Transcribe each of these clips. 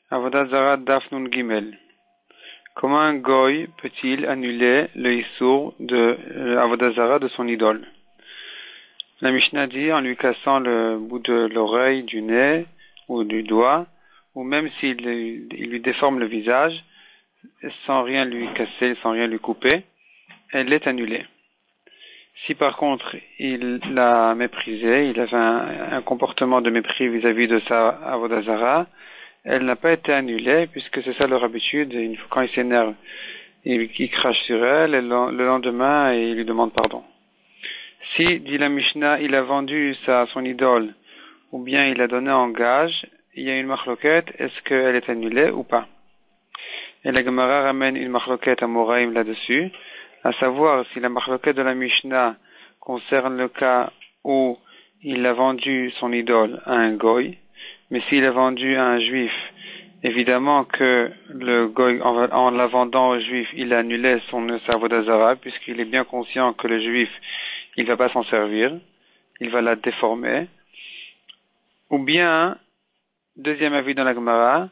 Avodah Zarah Daf Nun Gimel. Comment un goy peut-il annuler le issour de Avodah Zarah de son idole? La Mishnah dit en lui cassant le bout de l'oreille, du nez ou du doigt, ou même s'il lui déforme le visage, sans rien lui casser, sans rien lui couper, elle est annulée. Si par contre il l'a méprisé, il avait un comportement de mépris vis-à-vis de sa Avodah Zarah, elle n'a pas été annulée, puisque c'est ça leur habitude. Quand il s'énerve, il crache sur elle, et le lendemain, il lui demande pardon. Si, dit la Mishnah, il a vendu son idole, ou bien il a donné en gage, il y a une marloquette, est-ce qu'elle est annulée ou pas? Et la Gemara ramène une marloquette à Moraïm là-dessus, à savoir si la marloquette de la Mishnah concerne le cas où il a vendu son idole à un goy, mais s'il a vendu à un juif, évidemment que le goy, en la vendant au juif, il a annulé sa Avodah Zarah, puisqu'il est bien conscient que le juif, il va pas s'en servir, il va la déformer. Ou bien, deuxième avis dans la Gemara,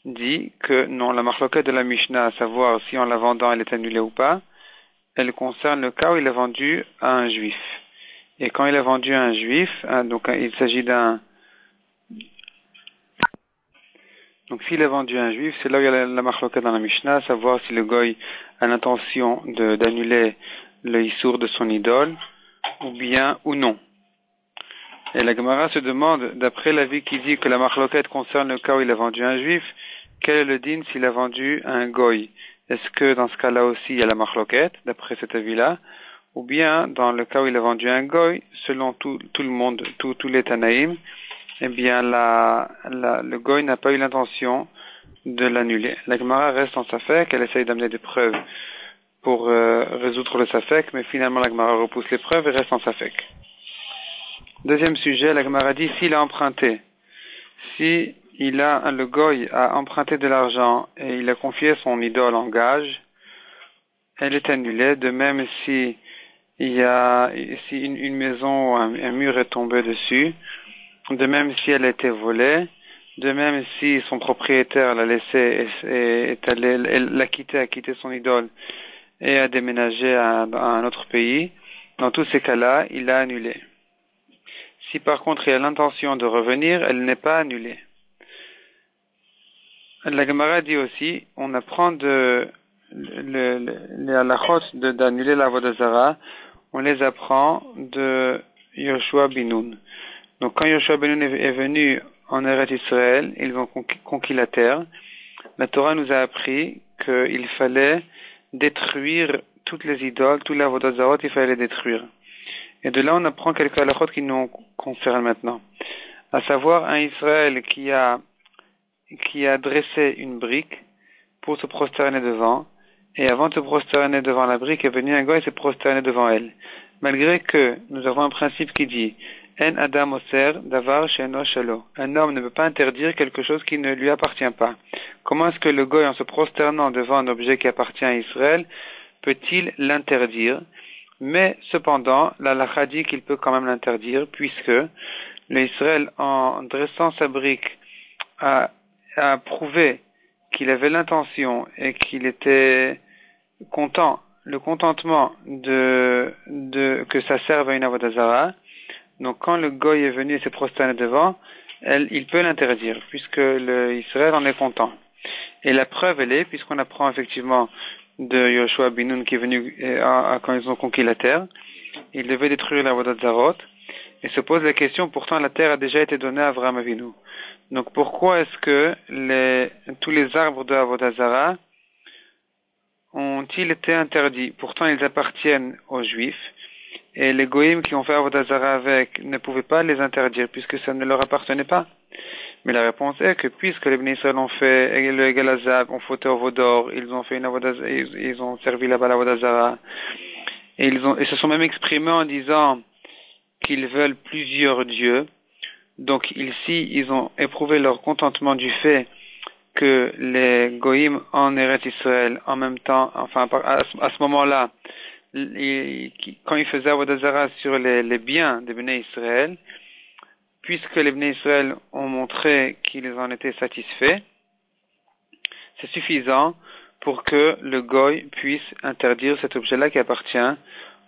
dit que non, la marloquette de la Mishnah, à savoir si en la vendant elle est annulée ou pas, elle concerne le cas où il a vendu à un juif. Et quand il a vendu à un juif, donc il s'agit Donc s'il a vendu à un juif, c'est là où il y a la marloquette dans la Mishnah, à savoir si le goy a l'intention d'annuler le issour de son idole, ou bien ou non. Et la Gemara se demande, d'après l'avis qui dit que la marloquette concerne le cas où il a vendu à un juif, quel est le din s'il a vendu à un goy? Est-ce que dans ce cas-là aussi il y a la marloquette, d'après cet avis-là? Ou bien, dans le cas où il a vendu à un goy, selon tout le monde, tous les Tanaïm, eh bien, le goy n'a pas eu l'intention de l'annuler. La Gemara reste en safek, elle essaye d'amener des preuves pour résoudre le safek, mais finalement la Gemara repousse les preuves et reste en safek. Deuxième sujet, la Gemara dit s'il a emprunté, le goy a emprunté de l'argent et il a confié son idole en gage, elle est annulée. De même si une maison ou un mur est tombé dessus, de même si elle a été volée, de même si son propriétaire l'a laissé et l'a quitté, a quitté son idole et a déménagé à un autre pays, dans tous ces cas-là, il a annulé. Si par contre il a l'intention de revenir, elle n'est pas annulée. La Gemara dit aussi, on apprend les halachot d'annuler la Avodah Zarah, on les apprend de Yoshua bin Nun. Donc quand Yoshua ben Nun est venu en Eretz Israël, ils ont conquis la terre. La Torah nous a appris qu'il fallait détruire toutes les idoles, tous les avodah zarot, il fallait les détruire. Et de là on apprend quelques halachot qui nous concernent maintenant. À savoir un Israël qui a dressé une brique pour se prosterner devant, et avant de se prosterner devant la brique est venu un goy et s'est prosterné devant elle. Malgré que nous avons un principe qui dit En Adam Oser Davar She'eno Shelo. Un homme ne peut pas interdire quelque chose qui ne lui appartient pas. Comment est-ce que le goy, en se prosternant devant un objet qui appartient à Israël, peut-il l'interdire? Mais cependant, la halakha dit qu'il peut quand même l'interdire, puisque l'Israël, en dressant sa brique, a prouvé qu'il avait l'intention et qu'il était content, le contentement que ça serve à une avodah zarah. Donc quand le goy est venu et s'est prosterné devant, il peut l'interdire, puisque l'Israël en est content. Et la preuve, elle est, puisqu'on apprend effectivement de Yoshua bin Nun qui est venu quand ils ont conquis la terre, il devait détruire la avodah zarot, et se pose la question, pourtant la terre a déjà été donnée à Avraham Avinu. Donc pourquoi est-ce que tous les arbres de avodah zarah ont-ils été interdits? Pourtant ils appartiennent aux Juifs, et les goïms qui ont fait avodah zarah avec ne pouvaient pas les interdire puisque ça ne leur appartenait pas. Mais la réponse est que puisque les Bnei Israël ont fait le Galazab, ont fauté au Vaudor, ils ont fait ils ont servi là-bas l'avodah zarah, et ils se sont même exprimés en disant qu'ils veulent plusieurs dieux. Donc ici, ils ont éprouvé leur contentement du fait que les goïms en Eretz Israël, en même temps, enfin à ce moment-là, quand ils faisaient avodah zarah sur les biens des Bnei Israël, puisque les Bnei Israël ont montré qu'ils en étaient satisfaits, c'est suffisant pour que le goy puisse interdire cet objet-là qui appartient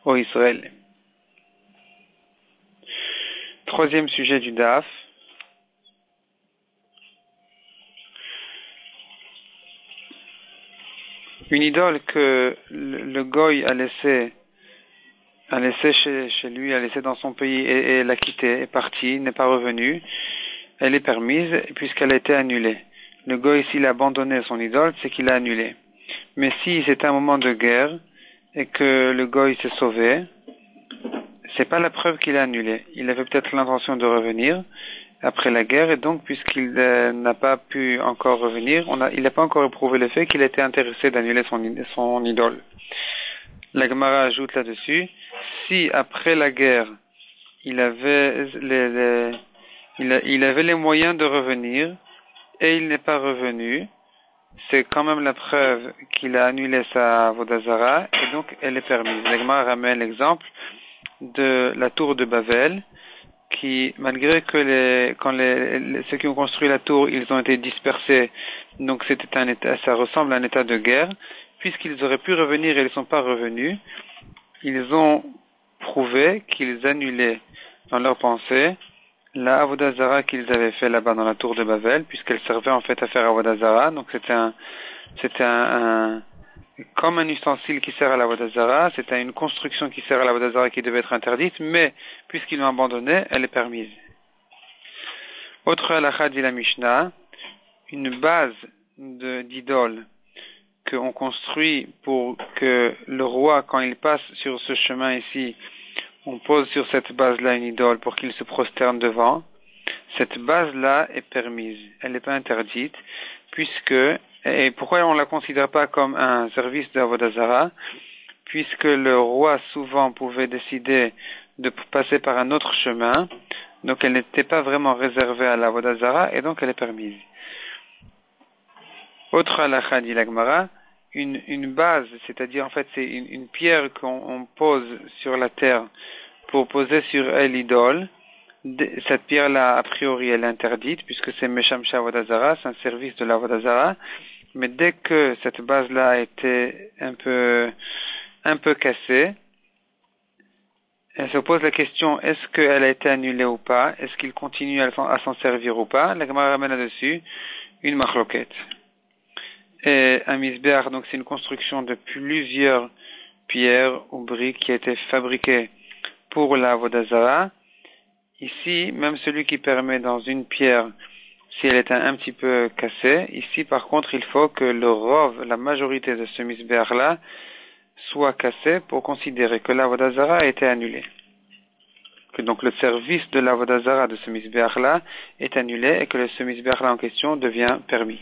au Israël. Troisième sujet du DAF. Une idole que le goy a laissé chez lui, a laissé dans son pays et l'a quittée, est partie, n'est pas revenue, elle est permise puisqu'elle a été annulée. Le goy, s'il a abandonné son idole, c'est qu'il a annulé. Mais si c'est un moment de guerre et que le goy s'est sauvé, c'est pas la preuve qu'il a annulé. Il avait peut-être l'intention de revenir après la guerre et donc puisqu'il n'a pas pu encore revenir, il n'a pas encore éprouvé le fait qu'il était intéressé d'annuler son idole. La Gemara ajoute là-dessus, si après la guerre il avait les moyens de revenir et il n'est pas revenu, c'est quand même la preuve qu'il a annulé sa Vodazara et donc elle est permise. La Gemara ramène l'exemple de la tour de Babel qui, malgré que ceux qui ont construit la tour, ils ont été dispersés, donc c'était un état, ça ressemble à un état de guerre, puisqu'ils auraient pu revenir et ils ne sont pas revenus, ils ont prouvé qu'ils annulaient dans leur pensée la Avodah Zara qu'ils avaient fait là-bas dans la tour de Babel, puisqu'elle servait en fait à faire Avodah Zara, donc c'était comme un ustensile qui sert à la Avodah Zara, c'était une construction qui sert à la Avodah Zara qui devait être interdite, mais puisqu'ils l'ont abandonnée, elle est permise. Autre halakha dit la Mishnah, une base d'idole qu'on construit pour que le roi, quand il passe sur ce chemin ici, on pose sur cette base-là une idole pour qu'il se prosterne devant, cette base-là est permise, elle n'est pas interdite, et pourquoi on ne la considère pas comme un service de Avodah Zara? Puisque le roi souvent pouvait décider de passer par un autre chemin, donc elle n'était pas vraiment réservée à la Avodah Zara et donc elle est permise. Autre halakha dit la Gemara, une base, c'est-à-dire en fait c'est une pierre qu'on pose sur la terre pour poser sur elle l'idole. Cette pierre-là, a priori, elle est interdite puisque c'est Meshamsha Avodah Zara, c'est un service de la Avodah Zara. Mais dès que cette base-là a été un peu cassée, elle se pose la question, est-ce qu'elle a été annulée ou pas? Est-ce qu'il continue à s'en servir ou pas? La Gemara ramène là-dessus une machloket. Et un misbéach, donc c'est une construction de plusieurs pierres ou briques qui a été fabriquée pour la Avodah Zara. Ici, même celui qui permet dans une pierre, si elle est un petit peu cassée, ici par contre il faut que le rov, la majorité de ce misbéach-là, soit cassé pour considérer que la Avodah Zara a été annulée. Que donc le service de la Avodah Zara de ce misbéach-là est annulé et que ce misbéach-là en question devient permis.